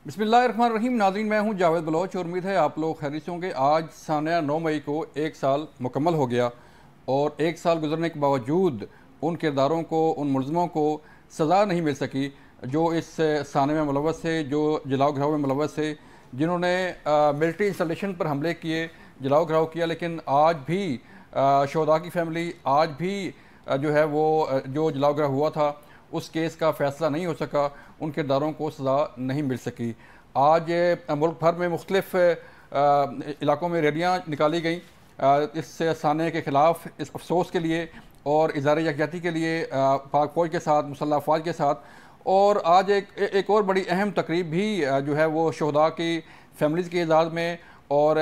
बिस्मिल्लाहिर्रहमानिर्रहीम। नाज़रीन, मैं हूं जावेद बलोच और उम्मीद है आप लोग खैरियत से होंगे। आज सानिया 9 मई को 1 साल मुकम्मल हो गया और 1 साल गुजरने के बावजूद उन किरदारों को, उन मुलज़मों को सज़ा नहीं मिल सकी जो इस सानिया में मुलव्वस थे, जो जलाओ घराव में मुलव्वस थे, जिन्होंने मिलिट्री इंस्टॉलेशन पर हमले किए, जलाओ घराव किया। लेकिन आज भी शहदा की फैमिली, आज भी जो है वो जो जलाओ घराव हुआ था उस केस का फ़ैसला नहीं हो सका, उन किरदारों को सज़ा नहीं मिल सकी। आज मुल्क भर में मुख्तलिफ इलाकों में रैलियाँ निकाली गई इस साने के ख़िलाफ़, इस अफसोस के लिए और इज़हार यकजहती के लिए पाक फ़ौज के साथ, मुसल्लह अफ़वाज के साथ। और आज एक और बड़ी अहम तकरीब भी जो है वो शहदा की फैमिलीज़ के एजाज़ में, और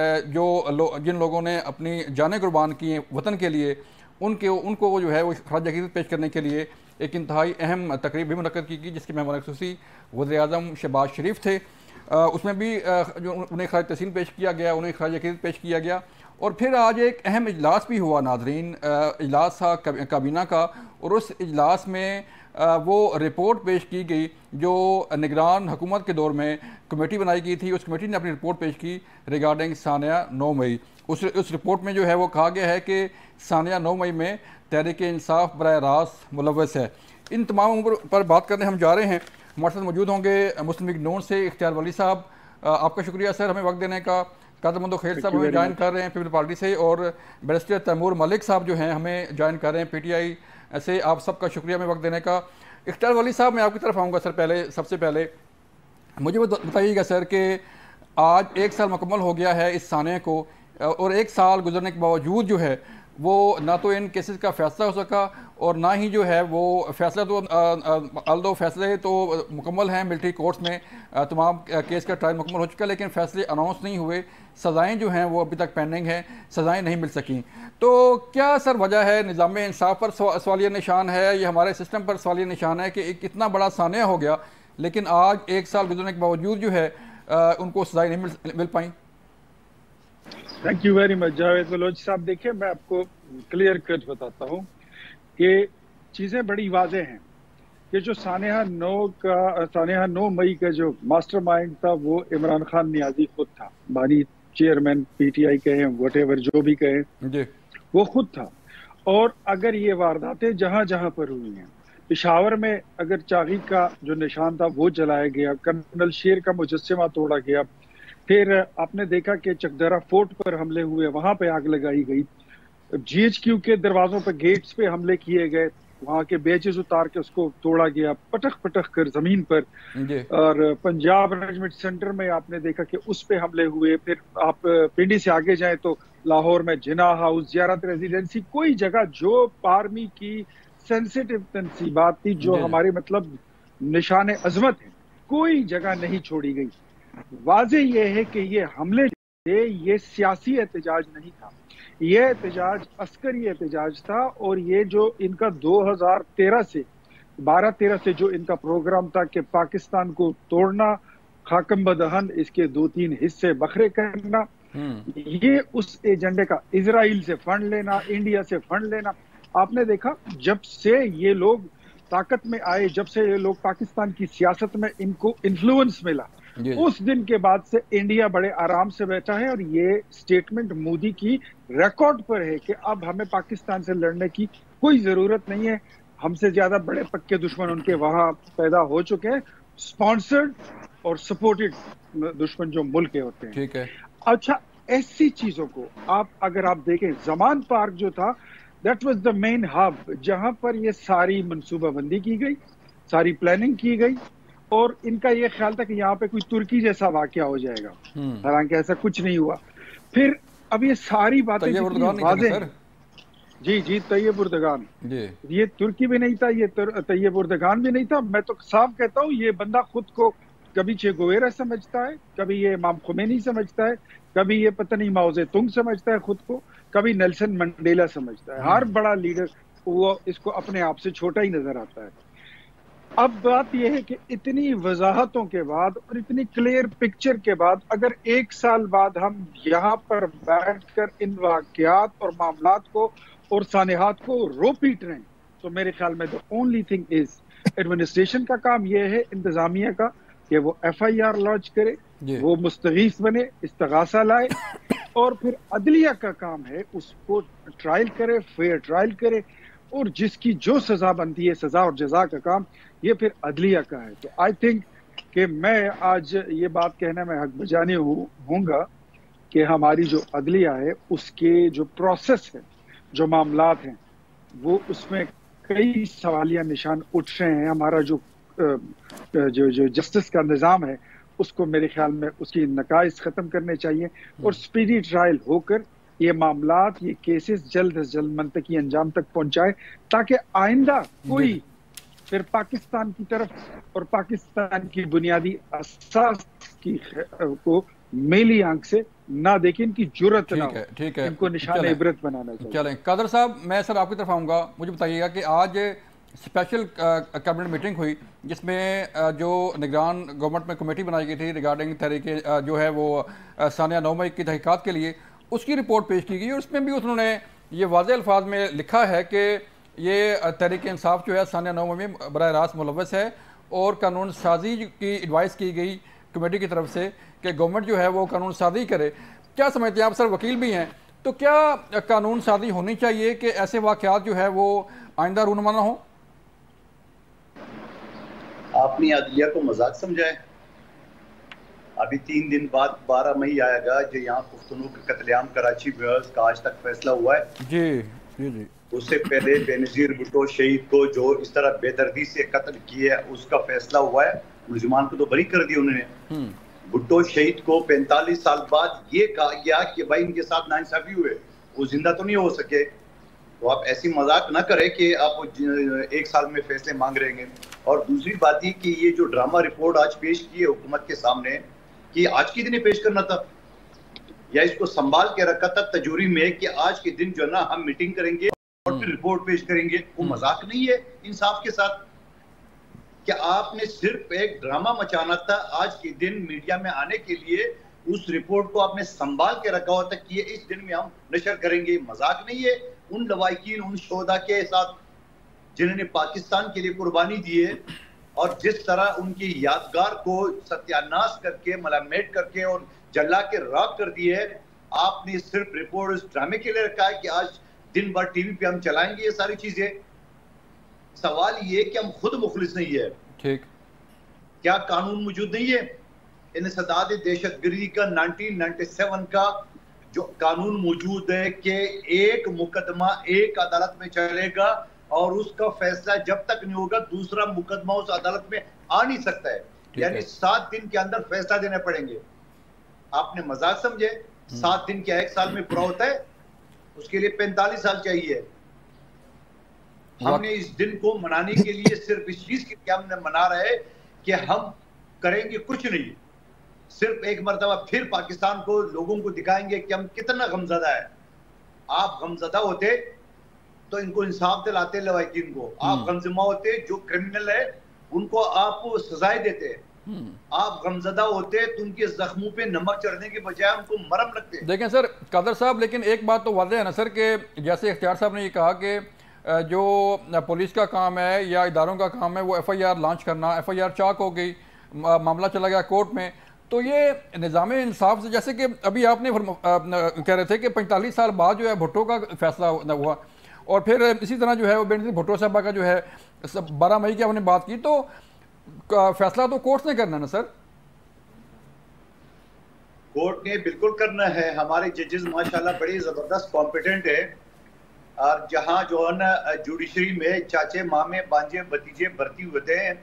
जिन लोगों ने अपनी जानें कुर्बान की हैं वतन के लिए, उनको जो है वो खराज अक़ीदत पेश करने के लिए एक इंतहाई अहम तकरीब भी मुनक़्क़द की गई, जिसके मेहमान ख़ुसूसी वज़ीर-ए-आज़म शहबाज शरीफ थे। उसमें भी जो उन्हें खराज तहसीन पेश किया गया, उन्हें खराज अक़ीदत पेश किया गया। और फिर आज एक अहम इजलास भी हुआ नाज़रीन, इजलास था काबीना का, और उस इजलास में वो रिपोर्ट पेश की गई जो निगरान हुकूमत के दौर में कमेटी बनाई गई थी। उस कमेटी ने अपनी रिपोर्ट पेश की रिगार्डिंग सानिया 9 मई। उस रिपोर्ट में जो है वो कहा गया है कि सानिया 9 मई में तहरीक इंसाफ बराह रास्त मुलव्वस है। इन तमाम उम्र पर बात करने हम जा रहे हैं। हमारे साथ मौजूद होंगे मुस्लिम लीग नून से इख्तियार वली साहब। आपका शुक्रिया सर हमें वक्त देने का। कादरमंदो खैर साहब हमें ज्वाइन कर रहे हैं पीपल पार्टी से, और बैरिस्टर तैमूर मलिक साहब जो हैं हमें ज्वाइन कर रहे हैं PTI से। आप सबका शुक्रिया हमें वक्त देने का। इख्तियार वली साहब, मैं आपकी तरफ आऊँगा सर। सबसे पहले मुझे बताइएगा सर कि आज 1 साल मुकम्मल हो गया है इस साने को, और 1 साल गुजरने के बावजूद जो है वो ना तो इन केसेस का फ़ैसला हो सका, और ना ही जो है वो फ़ैसला तो अल्दो फ़ैसले तो मुकम्मल हैं मिलिट्री कोर्ट्स में, तमाम केस का ट्रायल मुकम्मल हो चुका है, लेकिन फ़ैसले अनाउंस नहीं हुए। सज़ाएँ जो हैं वो अभी तक पेंडिंग हैं, सज़ाएँ नहीं मिल सकें। तो क्या सर वजह है? निज़ाम इंसाफ पर सवालिया निशान है, ये हमारे सिस्टम पर सवालिया निशान है कि एक इतना बड़ा सानिया हो गया, लेकिन आज 1 साल गुजरने के बावजूद जो है उनको सज़ाएँ नहीं मिल पाई। Thank you very much Javed Baloch sahab. देखिए, मैं आपको क्लियर कट बताता हूँ कि चीज़ें बड़ी वाज़ेह हैं कि जो सानिया 9 मई का जो मास्टरमाइंड था वो इमरान खान नियाज़ी खुद था। बानी चेयरमैन PTI कहें, व्हाटएवर जो भी कहें, वो खुद था। और अगर ये वारदातें जहाँ जहाँ पर हुई हैं, पेशावर में अगर चागी का जो निशान था वो जलाया गया, कर्नल शेर का मुजस्समा तोड़ा गया, फिर आपने देखा कि चकदरा फोर्ट पर हमले हुए, वहां पे आग लगाई गई, GHQ के दरवाजों पर गेट्स पे हमले किए गए, वहां के बेचेस उतार के उसको तोड़ा गया पटक पटक कर जमीन पर। और पंजाब रेजिमेंट सेंटर में आपने देखा कि उस पे हमले हुए। फिर आप पिंडी से आगे जाएं तो लाहौर में जिना हाउस, ज़ियारत रेजिडेंसी, कोई जगह जो आर्मी की सेंसिटिव तनसीबात थी, जो हमारे मतलब निशान अजमत है, कोई जगह नहीं छोड़ी गई। वाजे ये है कि ये हमले थे, ये सियासी एहतजाज नहीं था, ये एहतजाज अस्करी एहतजाज था। और ये जो इनका 2013 से 12-13 से जो इनका प्रोग्राम था कि पाकिस्तान को तोड़ना, खाकम बदहन, इसके 2-3 हिस्से बखरे करना, ये उस एजेंडे का, इजराइल से फंड लेना, इंडिया से फंड लेना। आपने देखा जब से ये लोग ताकत में आए, जब से ये लोग पाकिस्तान की सियासत में इनको इन्फ्लुएंस मिला, उस दिन के बाद से इंडिया बड़े आराम से बैठा है। और ये स्टेटमेंट मोदी की रिकॉर्ड पर है कि अब हमें पाकिस्तान से लड़ने की कोई जरूरत नहीं है, हमसे ज्यादा बड़े पक्के दुश्मन उनके वहां पैदा हो चुके हैं, स्पॉन्सर्ड और सपोर्टेड दुश्मन जो मुल्क के होते हैं। ठीक है। अच्छा, ऐसी चीजों को अगर आप देखें, जमान पार्क जो था, that was the main hub, जहां पर ये सारी मनसूबाबंदी की गई, सारी प्लानिंग की गई, और इनका ये ख्याल था कि यहाँ पे कोई तुर्की जैसा वाकया हो जाएगा, हालांकि ऐसा कुछ नहीं हुआ। फिर अब ये सारी बातें वाज़ेह हैं। जी, तैयब उर्दगान, ये तुर्की भी नहीं था, ये तैयब उर्दगान भी नहीं था। मैं तो साफ कहता हूँ, ये बंदा खुद को कभी चे गुवेरा समझता है, कभी ये इमाम खुमैनी समझता है, कभी ये पता नहीं माओ ज़ेतुंग समझता है खुद को, कभी नेल्सन मंडेला समझता है। हर बड़ा लीडर वो इसको अपने आप से छोटा ही नजर आता है। अब बात यह है कि इतनी वजाहतों के बाद और इतनी क्लियर पिक्चर के बाद अगर 1 साल बाद हम यहाँ पर बैठकर इन वाकयात और मामलात को और सानेहात को रो पीट रहे हैं, तो मेरे ख्याल में the only thing is administration का काम यह है, इंतजामिया का, कि वो FIR लॉन्च करे, जी वो मुस्तगीस बने, इस्तगासा लाए, और फिर अदलिया का काम है उसको ट्रायल करे, फेयर ट्रायल करे, और जिसकी जो सजा बनती है, सजा और जजा का काम ये फिर अदलिया का है। तो आई थिंक कि मैं आज ये बात कहने में हक बजानी हूँगा कि हमारी जो अदलिया है उसके जो प्रोसेस है, जो मामलात हैं, वो उसमें कई सवालिया निशान उठ रहे हैं। हमारा जो जस्टिस का निज़ाम है उसको मेरे ख्याल में उसकी नकाइज ख़त्म करने चाहिए और स्पीडी ट्रायल होकर ये मामलात, ये केसेस जल्द से जल्द मंतकी अंजाम तक पहुंचाए, ताकि आइंदा कोई फिर पाकिस्तान की तरफ और पाकिस्तान की बुनियादी असास की को मेली आंख से ना देखें, इनकी जुर्रत ना हो, ठीक है, इनको निशान इबरत बनाना चाहिए। चलें कादर साहब, मैं सर आपकी तरफ आऊँगा। मुझे बताइएगा कि आज स्पेशल कैबिनेट मीटिंग हुई जिसमें जो निगरान गवर्नमेंट में कमेटी बनाई गई थी रिगार्डिंग तहरीके जो है वो सानिया 9 मई की तहकीकात के लिए, उसकी रिपोर्ट पेश की गई और उसमें भी उन्होंने ये वाज़े अल्फाज में लिखा है कि ये तहरीक इंसाफ जो है सानिया 9 मई में बराह रास्त मुलव्वस है और कानून साजी की एडवाइस की गई कमेटी की तरफ से कि गवर्नमेंट जो है वो कानून साजी करे। क्या समझते हैं आप सर, वकील भी हैं, तो क्या कानून साजी होनी चाहिए कि ऐसे वाक़यात जो है वो आइंदा रूनुमा ना हो? आपने अदलिया को मजाक समझा है? अभी 3 दिन बाद 12 मई आएगा जो यहाँ पुख्तनों के कत्लेआम कराची गर्ल्स का आज तक फैसला हुआ है। जी जी जी। उससे पहले बेनजीर भुट्टो शहीद को जो इस तरह बेदर्दी से कत्ल किया उसका फैसला हुआ है, मुलजिमान को तो बरी कर दिया उन्होंने। भुट्टो शहीद को 45 साल बाद ये कहा गया कि भाई इनके साथ नाइंसाफी हुए, वो जिंदा तो नहीं हो सके। तो आप ऐसी मजाक ना करें कि आप 1 साल में फैसले मांग रहे हैं। और दूसरी बात ये कि ये जो ड्रामा रिपोर्ट आज पेश की है हुकूमत के सामने, कि आज के दिन ही पेश करना था या इसको संभाल के रखा था तजूरी में कि आज के दिन जो है ना हम मीटिंग करेंगे और फिर रिपोर्ट पेश करेंगे? वो मजाक नहीं है इंसाफ के साथ? क्या आपने सिर्फ एक ड्रामा मचाना था आज के दिन मीडिया में आने के लिए? उस रिपोर्ट को आपने संभाल के रखा हुआ था कि ये इस दिन में हम नशर करेंगे। मजाक नहीं है उन लवाकिन, उन शोधा के साथ जिन्होंने पाकिस्तान के लिए कुर्बानी दी है और जिस तरह उनकी यादगार को सत्यानाश करके, मलामेट करके और जला के राख कर दिए है। आपने सिर्फ रिपोर्ट इस ड्रामे के लिए रखा है कि आज दिन भर टीवी पे हम चलाएंगे ये सारी चीजें। सवाल ये कि हम खुद मुखलिस नहीं है। ठीक, क्या कानून मौजूद नहीं है? इंसदाद दहशतगर्दी का 1997 का जो कानून मौजूद है कि एक मुकदमा एक अदालत में चलेगा और उसका फैसला जब तक नहीं होगा दूसरा मुकदमा उस अदालत में आ नहीं सकता है, यानी 7 दिन के अंदर फैसला देने पड़ेंगे। आपने मजाक समझे? 7 दिन क्या 1 साल में पूरा होता है? उसके लिए 45 साल चाहिए। हमने इस दिन को मनाने के लिए सिर्फ इस चीज के लिए हमने मना रहे कि हम करेंगे कुछ नहीं, सिर्फ एक मरतबा फिर पाकिस्तान को, लोगों को दिखाएंगे कि हम कितना गमजदा है। आप गमजदा होते तो इनको इंसाफ दिलाते लवाकिन को, आप गमजमा होते जो क्रिमिनल है उनको आप सजाएं देते। आप गमजदा होते तो उनके जख्मों पे नमक चढ़ने के बजाय उनको मरहम लगते। देखें सर कादर साहब, लेकिन एक बात तो वाज़ेह है ना सर कि जैसे इख्तियार साहब ने ये कहा कि जो पुलिस का काम है या इदारों का काम है वो FIR लॉन्च करना, FIR चाक हो गई, मामला चला गया कोर्ट में, तो ये निज़ाम इंसाफ से, जैसे कि अभी आपने कह रहे थे कि 45 साल बाद जो है भुट्टो का फैसला हुआ और फिर इसी तरह जो है वो बेनजीर भुट्टो साहबा का जो है 12 मई की आपने बात की, तो फैसला तो कोर्ट ने करना है ना सर? कोर्ट ने बिल्कुल करना है। हमारे जजेस माशाल्लाह बड़े जबरदस्त कॉम्पिटेंट है और जहाँ जो है ना जुडिशरी में चाचे, मामे, बांजे, भतीजे भर्ती होते हैं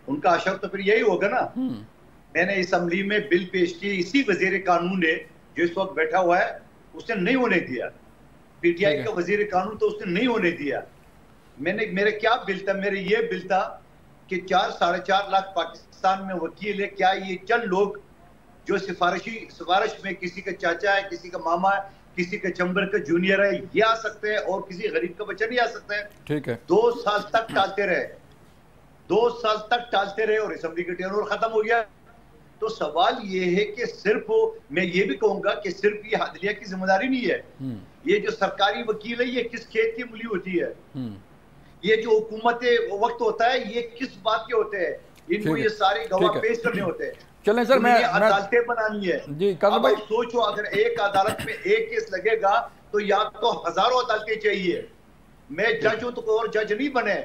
उनका अशर तो फिर यही होगा ना। मैंने असम्बली में बिल पेश की, इसी वजीर कानून ने जो इस वक्त बैठा हुआ है उसने नहीं होने दिया। PTI का वजीर कानून तो उसने नहीं होने दिया। मेरे क्या बिल था? मेरे ये बिल था कि 4-4.5 लाख पाकिस्तान में वकील है, क्या ये चंद लोग जो सिफारिश में किसी का चाचा है, किसी का मामा है, किसी का चंबर का जूनियर है, ये आ सकते हैं और किसी गरीब का बच्चा नहीं आ सकता है? ठीक है। 2 साल तक टालते रहे, 2 साल तक टालते रहे और असेंबली का टेन्योर खत्म हो गया। तो सवाल ये है कि सिर्फ, मैं ये भी कहूंगा कि सिर्फ ये अदलिया की जिम्मेदारी नहीं है। ये जो सरकारी वकील है ये किस खेत की मूली होती है? ये जो हुकूमत वक्त होता है ये किस बात के होते हैं? इनको ये सारे गवाह पेश करने होते हैं। चलें सर, मैं अदालतें बनानी है जी अब भाई सोचो, अगर एक अदालत में एक केस लगेगा तो या तो हजारों अदालतें चाहिए। मैं जज हूं तो कोई और जज नहीं बने,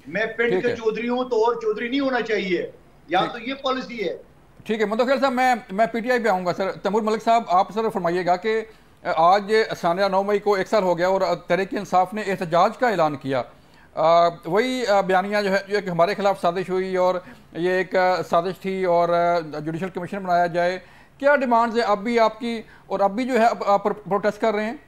मैं पिंड के चौधरी हूं तो और चौधरी नहीं होना चाहिए, या तो ये पॉलिसी है। ठीक है मुंतखिल साहब, मैं पीटीआई पे आऊंगा सर। तैमूर मलिक साहब, आप सर फरमाइएगा कि आज सानिया 9 मई को 1 साल हो गया और तहरीक इंसाफ ने एहतजाज का ऐलान किया। वही बयानियाँ जो है एक हमारे खिलाफ साजिश हुई और ये एक साजिश थी और जुडिशल कमीशन बनाया जाए। क्या डिमांड्स है अब भी आपकी, और अब भी जो है आप प्रोटेस्ट कर रहे हैं?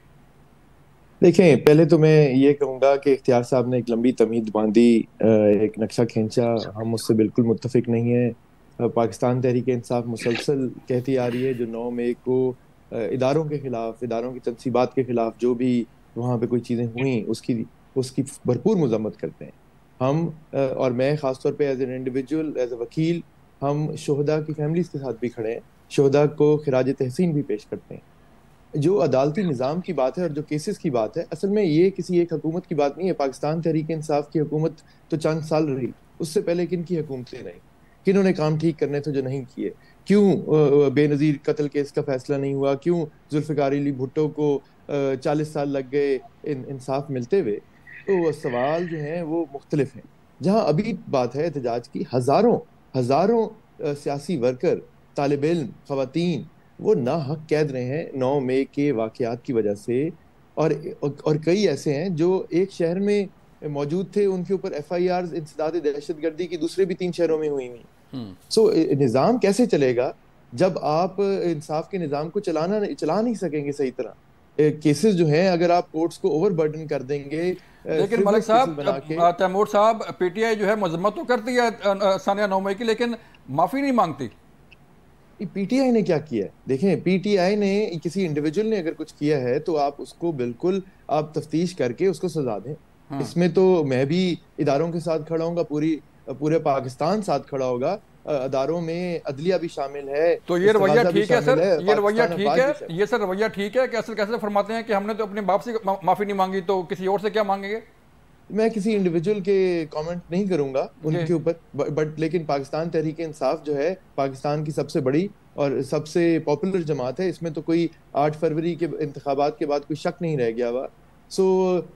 देखें, पहले तो मैं ये कहूँगा कि इख्तियार साहब ने एक लंबी तमहीद बांधी, एक नक्शा खींचा, हम उससे बिल्कुल मुत्तफिक नहीं है। पाकिस्तान तहरीक इंसाफ मुसलसल कहती आ रही है जो 9 मई को इदारों के खिलाफ, इदारों की तनसीबात के खिलाफ जो भी वहाँ पे कोई चीज़ें हुई उसकी भरपूर मजम्मत करते हैं हम। और मैं ख़ासतौर पे as an individual, as a वकील, हम शोहदा की फैमिलीज़ के साथ भी खड़े हैं, शोहदा को खिराज तहसीन भी पेश करते हैं। जो अदालती निज़ाम की बात है और जो केसेस की बात है, असल में ये किसी एक हुकूमत की बात नहीं है। पाकिस्तान तहरीक इंसाफ की हुकूमत तो चंद साल रही, उससे पहले किन की हुकूमतें रही, किन्होंने काम ठीक करने थे जो नहीं किए, क्यों बेनज़ीर कत्ल केस का फैसला नहीं हुआ, क्यों जुल्फ़िकार अली भुट्टो को 40 साल लग गए इंसाफ मिलते हुए। तो सवाल जो हैं वो मुख्तलिफ हैं। जहाँ अभी बात है एहतजाज की, हज़ारों सियासी वर्कर, तालिब इल्म, ख़वातीन वो ना हक कैद रहे हैं 9 मई के वाक़यात की वजह से। और कई ऐसे हैं जो एक शहर में मौजूद थे, उनके ऊपर FIRs इंसदाद दहशतगर्दी की दूसरे भी 3 शहरों में हुई हुई। सो निज़ाम कैसे चलेगा जब आप इंसाफ के निज़ाम को चला नहीं सकेंगे सही तरह। केसेस जो हैं, अगर आप कोर्ट्स को ओवरबर्डन कर देंगे। लेकिन मलिक साहब, तैमूर साहब, PTI जो है मजम्मत तो करती है सानिया 9 मई की, लेकिन माफ़ी नहीं मांगती। PTI ने क्या किया है? देखें, PTI ने, किसी इंडिविजुअल ने अगर कुछ किया है तो आप उसको बिल्कुल आप तफ्तीश करके उसको सजा दें। इसमें तो मैं भी इदारों के साथ खड़ा हूँगा, पूरे पाकिस्तान साथ खड़ा होगा, अदारों में अदलिया भी शामिल है। तो ये रवैया ठीक है सर, ये रवैया ठीक है, ये सर रवैया ठीक है? कैसे फरमाते हैं कि हमने तो अपने बाप से माफी नहीं मांगी तो किसी और से क्या मांगेंगे? मैं किसी इंडिविजुअल के कमेंट नहीं करूंगा उनके ऊपर, बट लेकिन पाकिस्तान तहरीक इंसाफ जो है पाकिस्तान की सबसे बड़ी और सबसे पॉपुलर जमात है। इसमें तो कोई 8 फरवरी के इंतखाबात के बाद कोई शक नहीं रह गया हुआ। सो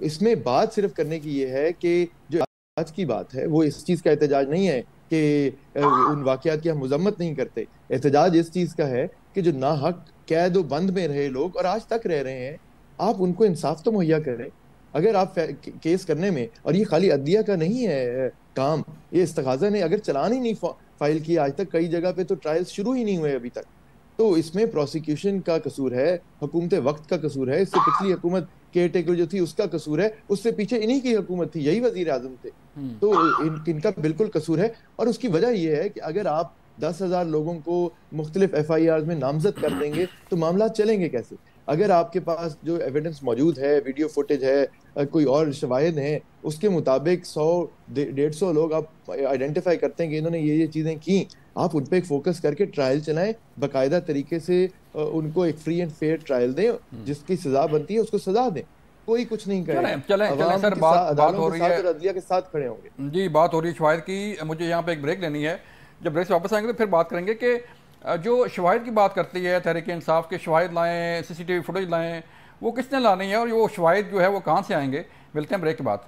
इसमें बात सिर्फ करने की ये है कि जो आज की बात है वो इस चीज़ का एहतजाज नहीं है कि उन वाक़यात की हम मजम्मत नहीं करते। एहतजाज इस चीज़ का है कि जो नाहक कैद व बंद में रहे लोग और आज तक रह रहे हैं, आप उनको इंसाफ तो मुहैया करें। अगर आप केस करने में, और ये खाली अदलिया का नहीं है काम, ये इस्तग़ाज़ा ने अगर चलान ही नहीं फाइल किया आज तक, कई जगह पे तो ट्रायल्स शुरू ही नहीं हुए अभी तक, तो इसमें प्रोसिक्यूशन का कसूर है, हुकूमत वक्त का कसूर है, इससे पिछली हुकूमत केयर टेकर जो थी उसका कसूर है, उससे पीछे इन्हीं की हुकूमत थी, यही वजीर आजम थे, तो इनका बिल्कुल कसूर है। और उसकी वजह यह है कि अगर आप 10,000 लोगों को मुख्तलिफ FIRs में नामजद कर देंगे तो मामला चलेंगे कैसे? अगर आपके पास जो एविडेंस मौजूद है, वीडियो फुटेज है, कोई और शवाहिद हैं, उसके मुताबिक 100-150 लोग आप आइडेंटिफाई करते हैं कि इन्होंने ये चीज़ें की, आप उन पर एक फोकस करके ट्रायल चलाएं, बाकायदा तरीके से उनको एक फ्री एंड फेयर ट्रायल दें, जिसकी सजा बनती है उसको सजा दें, कोई कुछ नहीं करें। चलें सर, बात हो रही है और अदलिया के साथ खड़े होंगे। जी, बात हो रही है शवाहिद की। मुझे यहाँ पे एक ब्रेक लेनी है, जब ब्रेक से वापस आएंगे तो फिर बात करेंगे कि जो शवाहिद की बात करती है तहरीक इंसाफ के, शवाहिद लाएँ, CCTV फुटेज लाएँ, वो किसने लानी है और वो शवाहिद जो है वो कहाँ से आएंगे? मिलते हैं ब्रेक के बाद।